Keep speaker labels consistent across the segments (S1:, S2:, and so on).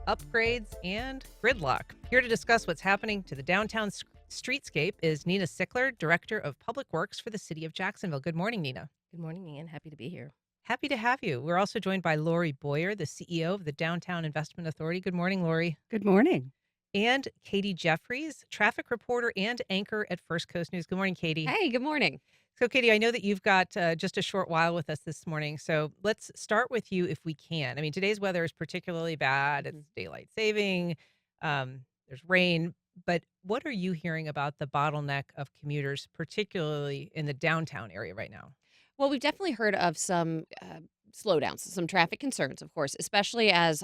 S1: upgrades, and gridlock. Here to discuss what's happening to the downtown streetscape is Nina Sickler, Director of Public Works for the City of Jacksonville. Good morning, Nina.
S2: Good morning, Ian. Happy to be here.
S1: Happy to have you. We're also joined by Lori Boyer, the CEO of the Downtown Investment Authority. Good morning, Lori.
S3: Good morning.
S1: And Katie Jeffries, traffic reporter and anchor at First Coast News. Good morning, Katie.
S4: Hey, good morning.
S1: So, Katie, I know that you've got just a short while with us this morning. So let's start with you if we can. I mean, today's weather is particularly bad. It's daylight saving, there's rain. But what are you hearing about the bottleneck of commuters, particularly in the downtown area right now?
S4: Well, we've definitely heard of some slowdowns, some traffic concerns, of course, especially as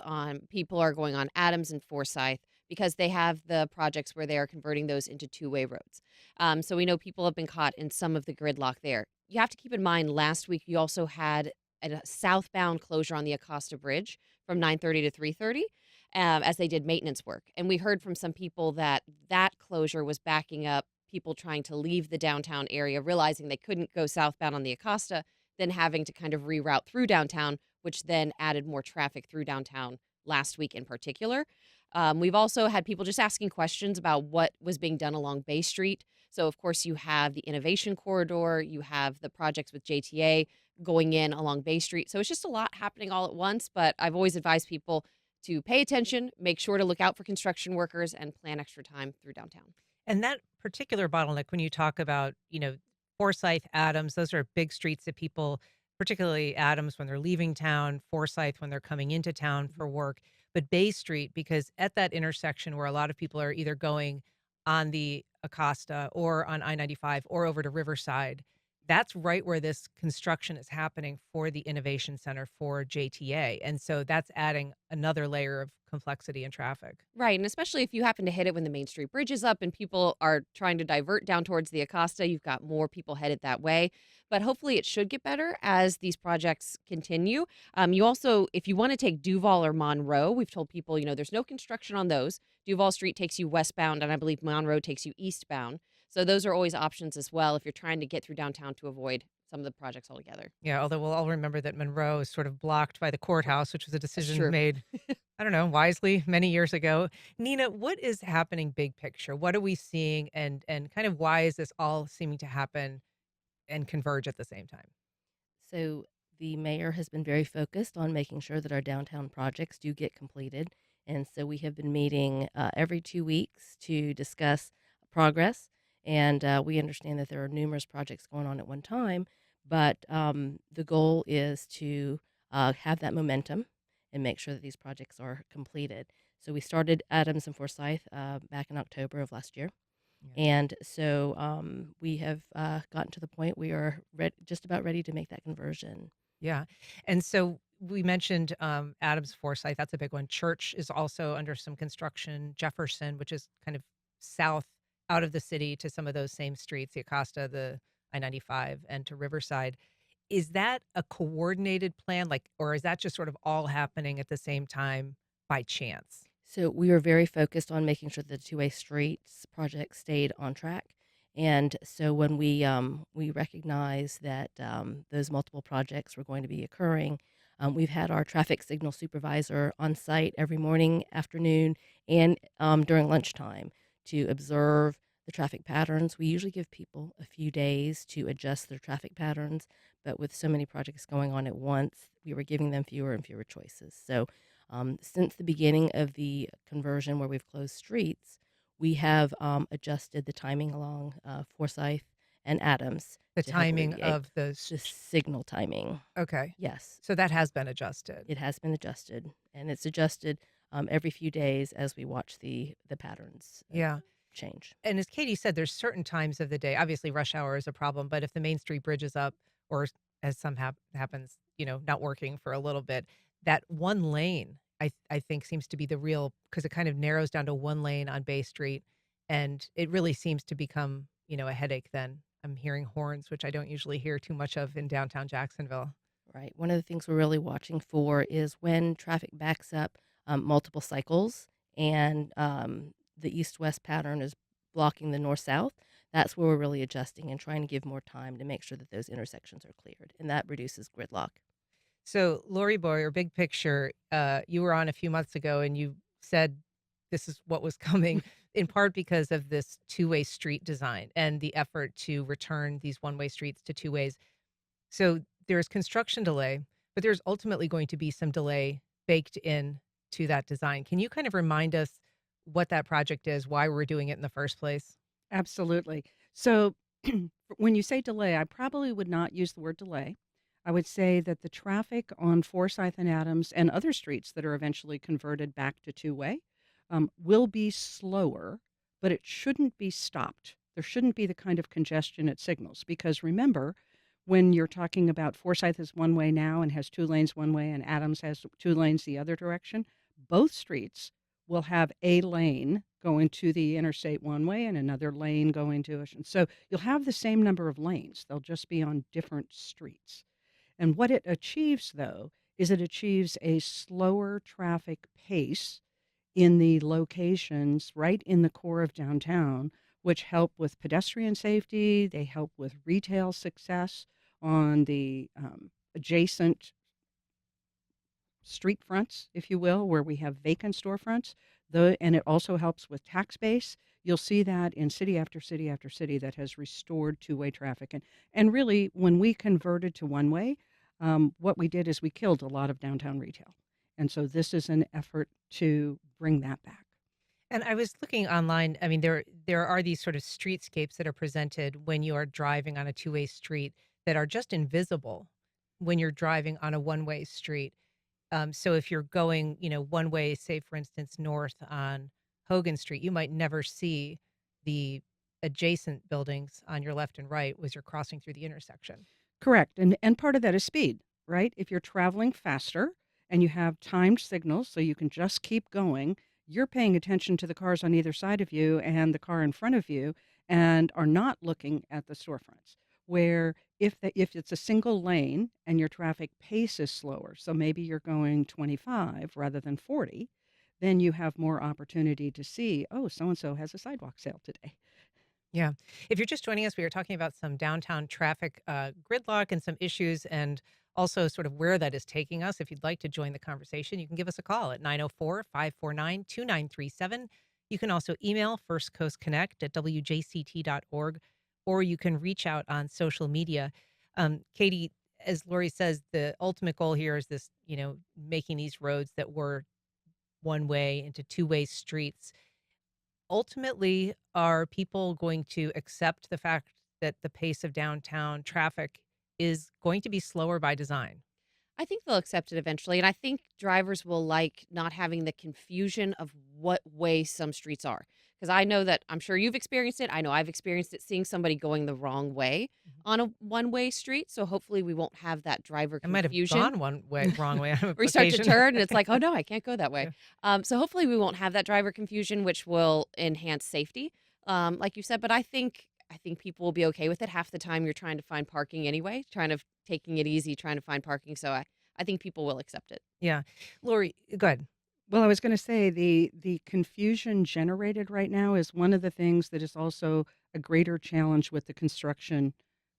S4: people are going on Adams and Forsyth because they have the projects where they are converting those into two-way roads. So we know people have been caught in some of the gridlock there. You have to keep in mind, last week you also had a southbound closure on the Acosta Bridge from 9:30 to 3:30 as they did maintenance work. And we heard from some people that that closure was backing up people trying to leave the downtown area, realizing they couldn't go southbound on the Acosta, then having to kind of reroute through downtown, which then added more traffic through downtown last week in particular. We've also had people just asking questions about what was being done along Bay Street. So, of course, you have the innovation corridor, you have the projects with JTA going in along Bay Street. So it's just a lot happening all at once. But I've always advised people to pay attention, make sure to look out for construction workers, and plan extra time through downtown.
S1: And that particular bottleneck, when you talk about, Forsyth, Adams, those are big streets that people, particularly Adams, when they're leaving town, Forsyth, when they're coming into town for work, but Bay Street, because at that intersection where a lot of people are either going on the Acosta or on I-95 or over to Riverside, that's right where this construction is happening for the Innovation Center for JTA. And so that's adding another layer of complexity and traffic.
S4: Right, and especially if you happen to hit it when the Main Street Bridge is up and people are trying to divert down towards the Acosta, you've got more people headed that way. But hopefully it should get better as these projects continue. You also, if you want to take Duval or Monroe, we've told people, there's no construction on those. Duval Street takes you westbound, and I believe Monroe takes you eastbound. So those are always options as well if you're trying to get through downtown to avoid some of the projects altogether.
S1: Yeah, although we'll all remember that Monroe is sort of blocked by the courthouse, which was a
S4: That's
S1: decision
S4: true.
S1: made, I don't know, wisely many years ago. Nina, what is happening big picture? What are we seeing and kind of why is this all seeming to happen and converge at the same time?
S2: So, the mayor has been very focused on making sure that our downtown projects do get completed. And so, we have been meeting every 2 weeks to discuss progress. And we understand that there are numerous projects going on at one time, but the goal is to have that momentum and make sure that these projects are completed. So, we started Adams and Forsyth back in October of last year.
S1: Yeah.
S2: And so we have gotten to the point we are just about ready to make that conversion.
S1: Yeah. And so we mentioned Adams Forsyth, that's a big one. Church is also under some construction. Jefferson, which is kind of south out of the city to some of those same streets, the Acosta, the I-95, and to Riverside. Is that a coordinated plan, like, or is that just sort of all happening at the same time by chance?
S2: So we were very focused on making sure the two-way streets project stayed on track. And so when we recognized that those multiple projects were going to be occurring, we've had our traffic signal supervisor on site every morning, afternoon, and during lunchtime to observe the traffic patterns. We usually give people a few days to adjust their traffic patterns, but with so many projects going on at once, we were giving them fewer and fewer choices. So since the beginning of the conversion where we've closed streets, we have adjusted the timing along Forsyth and Adams
S1: The
S2: to help
S1: timing
S2: alleviate
S1: of those.
S2: the signal timing.
S1: Okay.
S2: Yes,
S1: So that has been adjusted.
S2: it has been adjusted, and it's adjusted every few days as we watch the patterns
S1: Yeah.
S2: change.
S1: And as Katie said, there's certain times of the day. Obviously, rush hour is a problem, but if the Main Street Bridge is up, or as some happens, not working for a little bit, that one lane, I think, seems to be the real because it kind of narrows down to one lane on Bay Street, and it really seems to become, a headache. Then I'm hearing horns, which I don't usually hear too much of in downtown Jacksonville.
S2: Right. One of the things we're really watching for is when traffic backs up multiple cycles and the east west pattern is blocking the north south. That's where we're really adjusting and trying to give more time to make sure that those intersections are cleared. And that reduces gridlock.
S1: So, Lori Boyer, big picture, you were on a few months ago and you said this is what was coming, in part because of this two-way street design and the effort to return these one-way streets to two ways. So there's construction delay, but there's ultimately going to be some delay baked in to that design. Can you kind of remind us what that project is, why we're doing it in the first place?
S3: Absolutely. So when you say delay, I probably would not use the word delay. I would say that the traffic on Forsyth and Adams and other streets that are eventually converted back to two-way will be slower, but it shouldn't be stopped. There shouldn't be the kind of congestion it signals because remember, when you're talking about Forsyth is one way now and has two lanes one way, and Adams has two lanes the other direction, both streets will have a lane going to the interstate one way and another lane going to Ocean. So you'll have the same number of lanes. They'll just be on different streets. And what it achieves, though, is it achieves a slower traffic pace in the locations right in the core of downtown, which help with pedestrian safety. They help with retail success on the adjacent street fronts, if you will, where we have vacant storefronts. And it also helps with tax base. You'll see that in city after city after city that has restored two-way traffic. And really, when we converted to one-way, what we did is we killed a lot of downtown retail. And so this is an effort to bring that back.
S1: And I was looking online. I mean, there are these sort of streetscapes that are presented when you are driving on a two-way street that are just invisible when you're driving on a one-way street. So if you're going, one way, say for instance, north on Hogan Street, you might never see the adjacent buildings on your left and right as you're crossing through the intersection.
S3: Correct. And part of that is speed, right? If you're traveling faster and you have timed signals so you can just keep going, you're paying attention to the cars on either side of you and the car in front of you and are not looking at the storefronts. Where if it's a single lane and your traffic pace is slower, so maybe you're going 25 rather than 40, then you have more opportunity to see, oh, so and so has a sidewalk sale today.
S1: Yeah. If you're just joining us, we are talking about some downtown traffic gridlock and some issues and also sort of where that is taking us. If you'd like to join the conversation, you can give us a call at 904-549-2937. You can also email First Coast Connect at wjct.org, or you can reach out on social media. Katie, as Lori says, the ultimate goal here is this, making these roads that were one way into two-way streets. Ultimately, are people going to accept the fact that the pace of downtown traffic is going to be slower by design?
S4: I think they'll accept it eventually, and I think drivers will like not having the confusion of what way some streets are. Because I know that I'm sure you've experienced it. I know I've experienced it seeing somebody going the wrong way
S1: Mhm.
S4: on a one-way street. So hopefully we won't have that driver
S1: I might have
S4: confusion.
S1: gone one way, wrong way on
S4: Where you start to
S1: occasion.
S4: turn and it's like, oh no, I can't go that way.
S1: Yeah.
S4: So hopefully we won't have that driver confusion, which will enhance safety, like you said. But I think people will be okay with it. Half the time you're trying to find parking anyway, trying to taking it easy, trying to find parking. So I think people will accept it.
S1: Yeah. Lori, go ahead.
S3: Well, I was going to say the confusion generated right now is one of the things that is also a greater challenge with the construction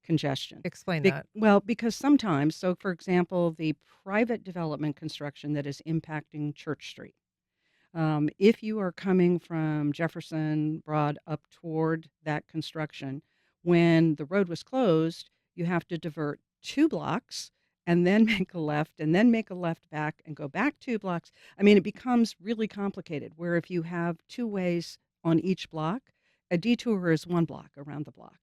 S3: congestion.
S1: Explain that.
S3: Well, because sometimes, so for example, the private development construction that is impacting Church Street. If you are coming from Jefferson Broad up toward that construction, when the road was closed, you have to divert 2 blocks and then make a left and then make a left back and go back 2 blocks. I mean, it becomes really complicated where if you have two ways on each block, a detour is 1 block around the block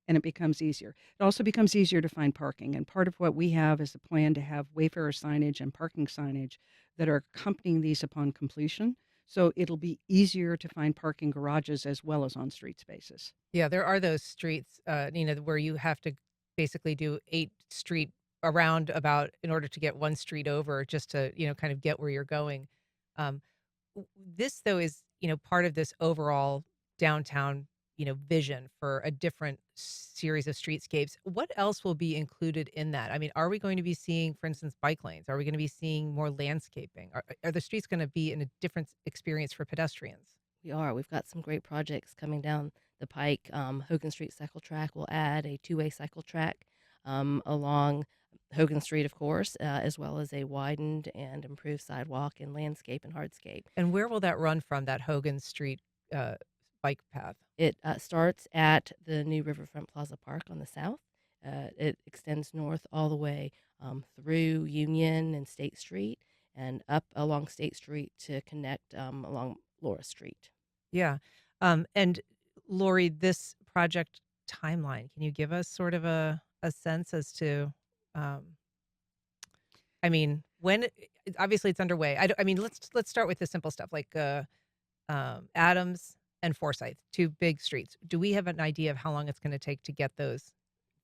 S3: and it becomes easier. It also becomes easier to find parking. And part of what we have is a plan to have wayfarer signage and parking signage that are accompanying these upon completion. So it'll be easier to find parking garages as well as on-street spaces.
S1: Yeah, there are those streets, where you have to basically do 8 street around about in order to get one street over just to, kind of get where you're going. Um, this though is, part of this overall downtown, vision for a different series of streetscapes. What else will be included in that? I mean, are we going to be seeing, for instance, bike lanes? Are we going to be seeing more landscaping? Are the streets going to be in a different experience for pedestrians?
S2: We are. We've got some great projects coming down the pike. Hogan Street Cycle Track will add a two-way cycle track along Hogan Street, of course, as well as a widened and improved sidewalk and landscape and hardscape.
S1: And where will that run from, that Hogan Street, uh, bike path?
S2: It starts at the new Riverfront Plaza Park on the south. It extends north all the way through Union and State Street and up along State Street to connect along Laura Street.
S1: Yeah. And Lori, this project timeline, can you give us sort of a sense as to, um, I mean, when obviously it's underway. I mean, let's start with the simple stuff like Adams and Forsyth, two big streets. Do we have an idea of how long it's going to take to get those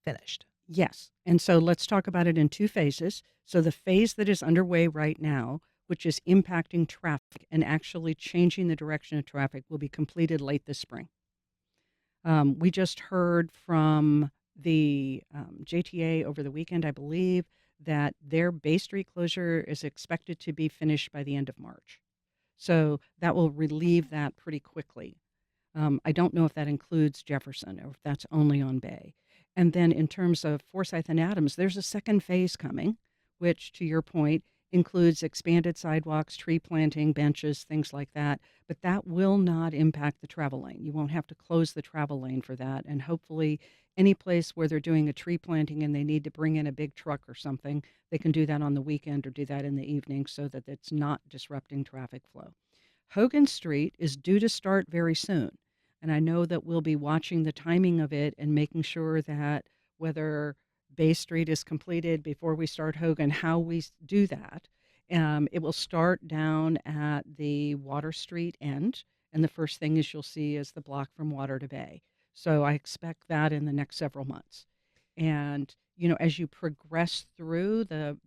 S1: finished?
S3: Yes. And so let's talk about it in two phases. So the phase that is underway right now, which is impacting traffic and actually changing the direction of traffic, will be completed late this spring. We just heard from the JTA over the weekend, I believe, that their Bay Street closure is expected to be finished by the end of March. So that will relieve that pretty quickly. I don't know if that includes Jefferson or if that's only on Bay. And then in terms of Forsyth and Adams, there's a second phase coming, which, to your point, includes expanded sidewalks, tree planting, benches, things like that. But that will not impact the travel lane. You won't have to close the travel lane for that. And hopefully, any place where they're doing a tree planting and they need to bring in a big truck or something, they can do that on the weekend or do that in the evening so that it's not disrupting traffic flow. Hogan Street is due to start very soon. And I know that we'll be watching the timing of it and making sure that whether Bay Street is completed before we start Hogan, how we do that. It will start down at the Water Street end. And the first thing is you'll see is the block from Water to Bay. So I expect that in the next several months. And, as you progress through, the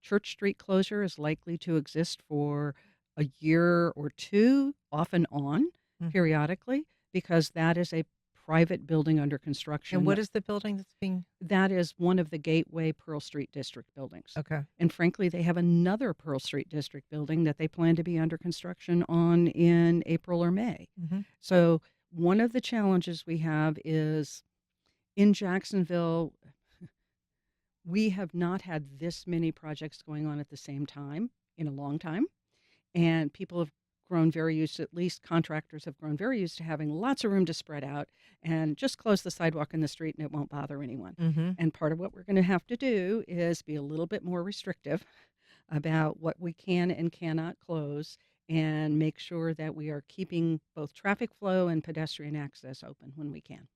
S3: Church Street closure is likely to exist for a year or two, off and on,
S1: Mhm.
S3: periodically, because that is a private building under construction.
S1: And what is the building that's being?
S3: That is one of the Gateway Pearl Street District buildings.
S1: Okay.
S3: And frankly, they have another Pearl Street District building that they plan to be under construction on in April or May.
S1: Hmm.
S3: So one of the challenges we have is in Jacksonville, we have not had this many projects going on at the same time in a long time. And people have grown very used to, at least contractors have grown very used to having lots of room to spread out and just close the sidewalk in the street and it won't bother anyone.
S1: Hmm.
S3: And part of what we're going to have to do is be a little bit more restrictive about what we can and cannot close and make sure that we are keeping both traffic flow and pedestrian access open when we can.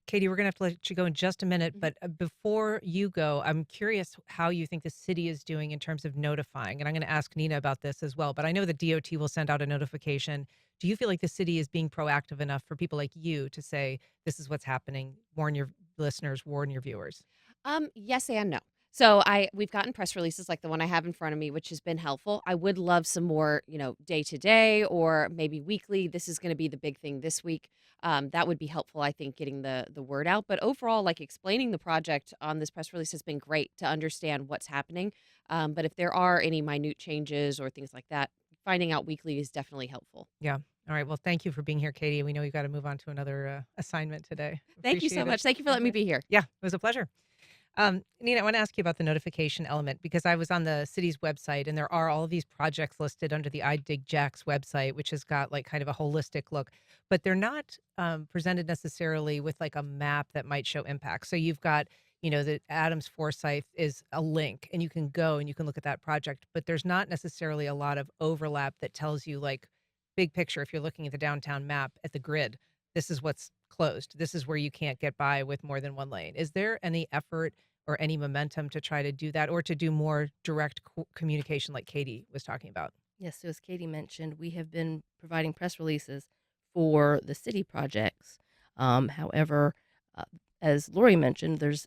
S1: Katie, we're going to have to let you go in just a minute,
S2: Mhm.
S1: but before you go, I'm curious how you think the city is doing in terms of notifying. And I'm going to ask Nina about this as well, but I know the DOT will send out a notification. Do you feel like the city is being proactive enough for people like you to say, this is what's happening, warn your listeners, warn your viewers?
S4: Yes and no. So we've gotten press releases like the one I have in front of me, which has been helpful. I would love some more, day to day or maybe weekly. This is going to be the big thing this week. That would be helpful, I think, getting the word out. But overall, like explaining the project on this press release has been great to understand what's happening. But if there are any minute changes or things like that, finding out weekly is definitely helpful.
S1: Yeah. All right. Well, thank you for being here, Katie. We know you've got to move on to another assignment today.
S4: Thank you so
S1: Appreciate it.
S4: much. Thank you for letting me
S1: Okay.
S4: be here.
S1: Yeah, it was a pleasure. Nina, I want to ask you about the notification element because I was on the city's website and there are all of these projects listed under the I Dig Jax website, which has got like kind of a holistic look, but they're not presented necessarily with like a map that might show impact. So you've got, the Adams Forsyth is a link and you can go and you can look at that project, but there's not necessarily a lot of overlap that tells you like big picture. If you're looking at the downtown map at the grid, this is what's closed. This is where you can't get by with more than one lane. Is there any effort or any momentum to try to do that or to do more direct communication like Katie was talking about?
S2: Yes, so as Katie mentioned, we have been providing press releases for the city projects. However, uh, as Lori mentioned, there's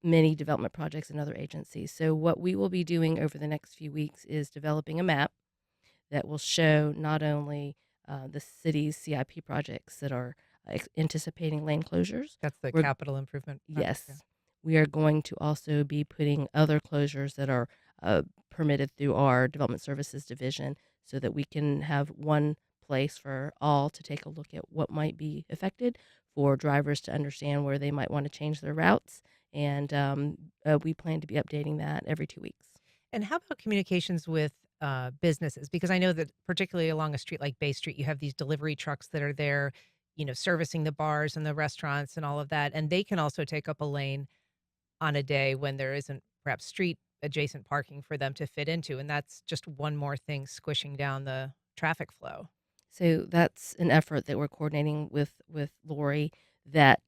S2: many development projects in other agencies. So what we will be doing over the next few weeks is developing a map that will show not only the city's CIP projects that are anticipating lane closures.
S1: That's the
S2: We're
S1: capital improvement project.
S2: Yes. We are going to also be putting other closures that are permitted through our development services division so that we can have one place for all to take a look at what might be affected, for drivers to understand where they might want to change their routes, and we plan to be updating that every 2 weeks.
S1: And how about communications with businesses? Because I know that particularly along a street like Bay Street, you have these delivery trucks that are there, servicing the bars and the restaurants and all of that. And they can also take up a lane on a day when there isn't perhaps street adjacent parking for them to fit into. And that's just one more thing squishing down the traffic flow.
S2: So that's an effort that we're coordinating with Lori. That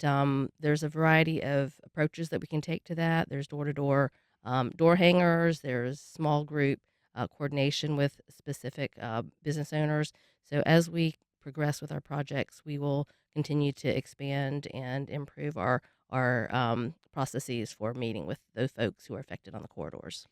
S2: there's a variety of approaches that we can take to that. There's door to door door hangers. There's small group coordination with specific business owners. So as we progress with our projects, we will continue to expand and improve our processes for meeting with those folks who are affected on the corridors.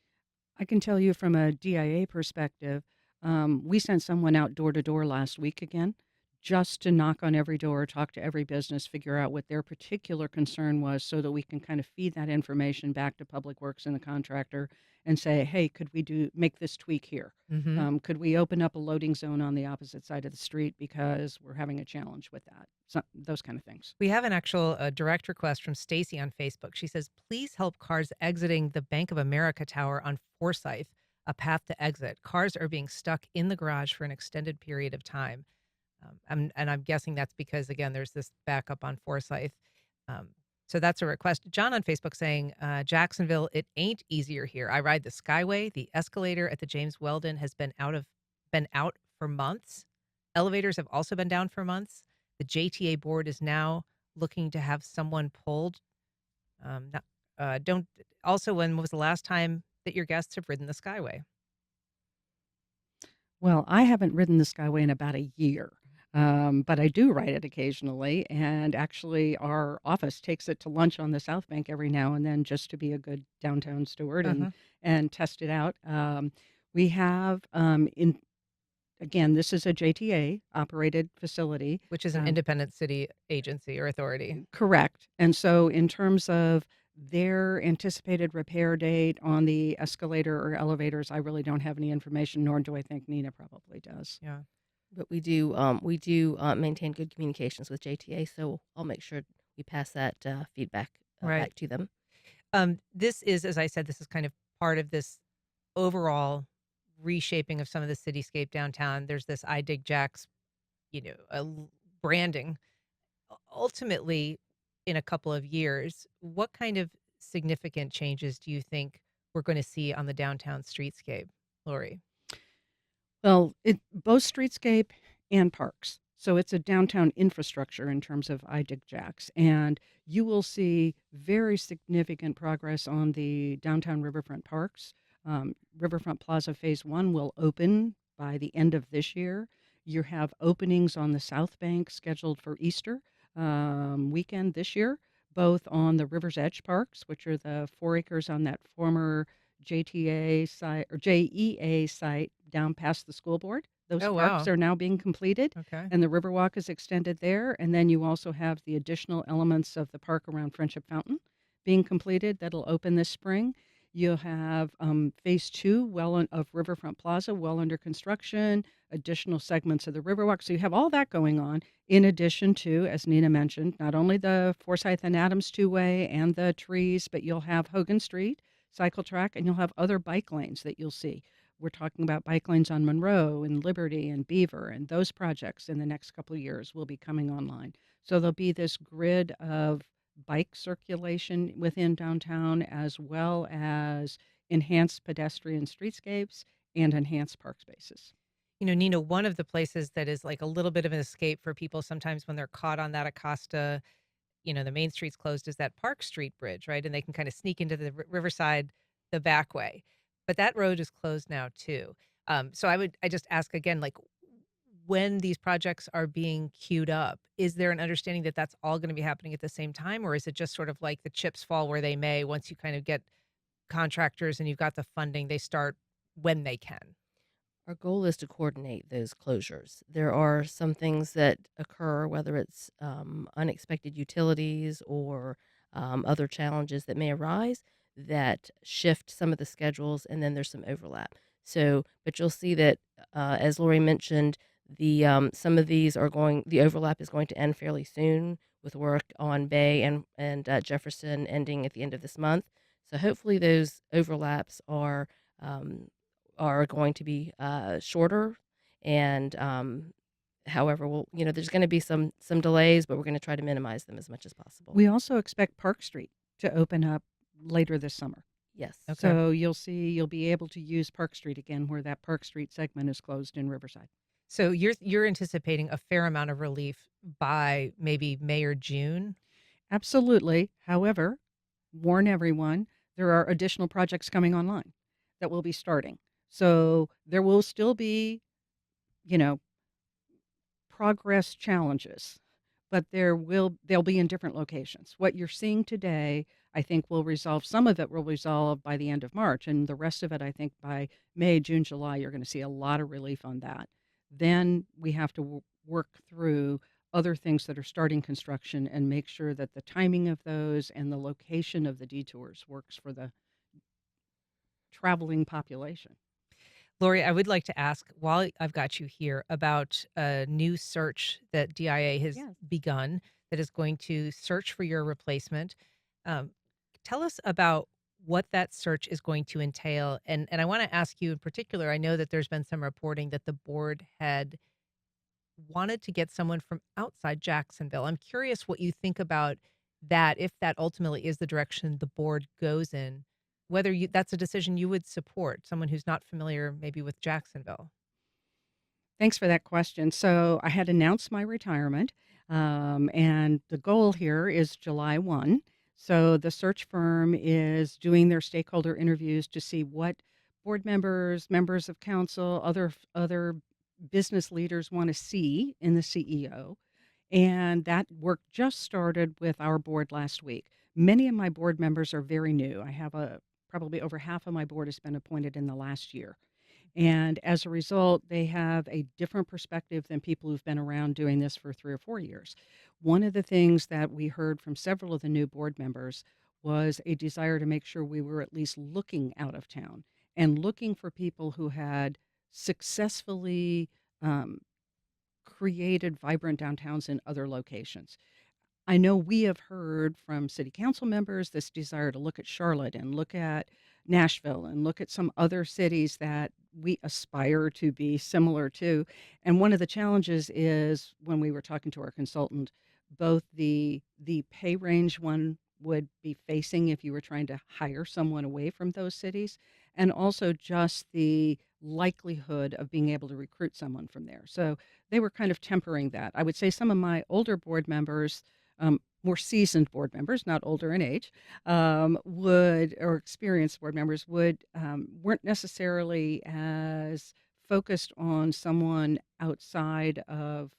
S3: I can tell you from a DIA perspective, we sent someone out door to door last week again, just to knock on every door, talk to every business, figure out what their particular concern was so that we can kind of feed that information back to Public Works and the contractor and say, hey, could we make this tweak here?
S1: Hmm.
S3: Could we open up a loading zone on the opposite side of the street because we're having a challenge with that? So, those kind of things.
S1: We have an actual direct request from Stacy on Facebook. She says, please help cars exiting the Bank of America Tower on Forsyth a path to exit. Cars are being stuck in the garage for an extended period of time. And I'm guessing that's because, again, there's this backup on Forsyth. Um, so that's a request. John on Facebook saying, Jacksonville, it ain't easier here. I ride the Skyway. The escalator at the James Weldon has been out for months. Elevators have also been down for months. The JTA board is now looking to have someone pulled. Don't also. When was the last time that your guests have ridden the Skyway?
S3: Well, I haven't ridden the Skyway in about a year, but I do ride it occasionally. And actually, our office takes it to lunch on the South Bank every now and then just to be a good downtown steward
S1: Uh-huh.
S3: and test it out. We have, again, this is a JTA operated facility.
S1: Which is an
S3: Um,
S1: independent city agency or authority.
S3: Correct. And so, in terms of their anticipated repair date on the escalator or elevators, I really don't have any information, nor do I think Nina probably does.
S1: Yeah.
S2: But we do maintain good communications with JTA, so I'll make sure we pass that feedback
S1: Right.
S2: back to them.
S1: This is, as I said, this is kind of part of this overall reshaping of some of the cityscape downtown. There's this I Dig Jack's, branding. Ultimately, in a couple of years, what kind of significant changes do you think we're going to see on the downtown streetscape, Lori?
S3: Well, both streetscape and parks. So it's a downtown infrastructure in terms of iDig Jacks. And you will see very significant progress on the downtown riverfront parks. Riverfront Plaza Phase 1 will open by the end of this year. You have openings on the South Bank scheduled for Easter weekend this year, both on the River's Edge parks, which are the 4 acres on that former JTA site or JEA site down past the school board. Those
S1: Oh,
S3: parks
S1: wow.
S3: are now being completed,
S1: Okay.
S3: and the Riverwalk is extended there. And then you also have the additional elements of the park around Friendship Fountain being completed that'll open this spring. You'll have phase 2 of Riverfront Plaza well under construction, additional segments of the Riverwalk. So you have all that going on, in addition to, as Nina mentioned, not only the Forsyth and Adams two-way and the trees, but you'll have Hogan Street cycle track, and you'll have other bike lanes that you'll see. We're talking about bike lanes on Monroe and Liberty and Beaver, and those projects in the next couple of years will be coming online. So there'll be this grid of bike circulation within downtown, as well as enhanced pedestrian streetscapes and enhanced park spaces.
S1: Nina, one of the places that is like a little bit of an escape for people sometimes when they're caught on that Acosta, the main street's closed, is that Park Street Bridge, right? And they can kind of sneak into the Riverside the back way. But that road is closed now too. So I just ask again, like, when these projects are being queued up, is there an understanding that that's all going to be happening at the same time? Or is it just sort of like the chips fall where they may? Once you kind of get contractors and you've got the funding, they start when they can.
S2: Our goal is to coordinate those closures. There are some things that occur, whether it's unexpected utilities or other challenges that may arise that shift some of the schedules, and then there's some overlap. So, but you'll see that, as Lori mentioned, Some of these are going the overlap is going to end fairly soon with work on Bay and Jefferson ending at the end of this month. So hopefully those overlaps um, are going to be shorter. And however, there's going to be some delays, but we're going to try to minimize them as much as possible.
S3: We also expect Park Street to open up later this summer.
S2: Yes.
S1: Okay.
S3: So you'll be able to use Park Street again where that Park Street segment is closed in Riverside.
S1: So you're anticipating a fair amount of relief by maybe May or June?
S3: Absolutely. However, warn everyone, there are additional projects coming online that will be starting. So there will still be, you know, progress challenges, but they'll be in different locations. What you're seeing today, I think will resolve some of it will resolve by the end of March, and the rest of it I think by May, June, July you're going to see a lot of relief on that. Then we have to work through other things that are starting construction and make sure that the timing of those and the location of the detours works for the traveling population.
S1: Lori, I would like to ask, while I've got you here, about a new search that DIA has
S3: Yes.
S1: begun that is going to search for your replacement. Um, Tell us about what that search is going to entail. And I want to ask you in particular, I know that there's been some reporting that the board had wanted to get someone from outside Jacksonville. I'm curious what you think about that, if that ultimately is the direction the board goes in, whether that's a decision you would support, someone who's not familiar maybe with Jacksonville.
S3: Thanks for that question. So I had announced my retirement, and the goal here is July 1. So the search firm is doing their stakeholder interviews to see what board members, members of council, other business leaders want to see in the CEO. And that work just started with our board last week. Many of my board members are very new. I have probably over half of my board has been appointed in the last year. And as a result, they have a different perspective than people who've been around doing this for 3 or 4 years. One of the things that we heard from several of the new board members was a desire to make sure we were at least looking out of town and looking for people who had successfully um, created vibrant downtowns in other locations. I know we have heard from city council members this desire to look at Charlotte and look at Nashville and look at some other cities that we aspire to be similar to. And one of the challenges is when we were talking to our consultant, both the pay range one would be facing if you were trying to hire someone away from those cities, and also just the likelihood of being able to recruit someone from there. So they were kind of tempering that. I would say some of my older board members, more seasoned board members, not older in age, would or experienced board members weren't necessarily as focused on someone outside of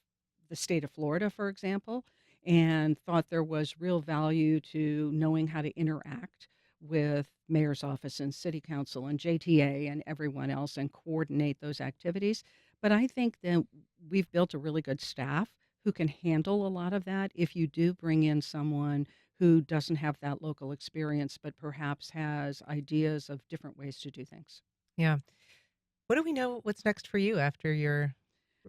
S3: the state of Florida, for example, and thought there was real value to knowing how to interact with mayor's office and city council and JTA and everyone else and coordinate those activities. But I think that we've built a really good staff who can handle a lot of that if you do bring in someone who doesn't have that local experience, but perhaps has ideas of different ways to do things.
S1: Yeah. What do we know what's next for you after your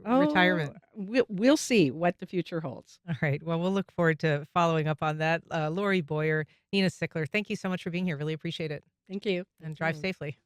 S3: Oh,
S1: retirement?
S3: we'll see what the future holds.
S1: All right. Well, we'll look forward to following up on that. Lori Boyer, Nina Sickler, thank you so much for being here. Really appreciate it.
S3: Thank you.
S1: And
S2: Thank
S1: drive
S2: you.
S1: safely.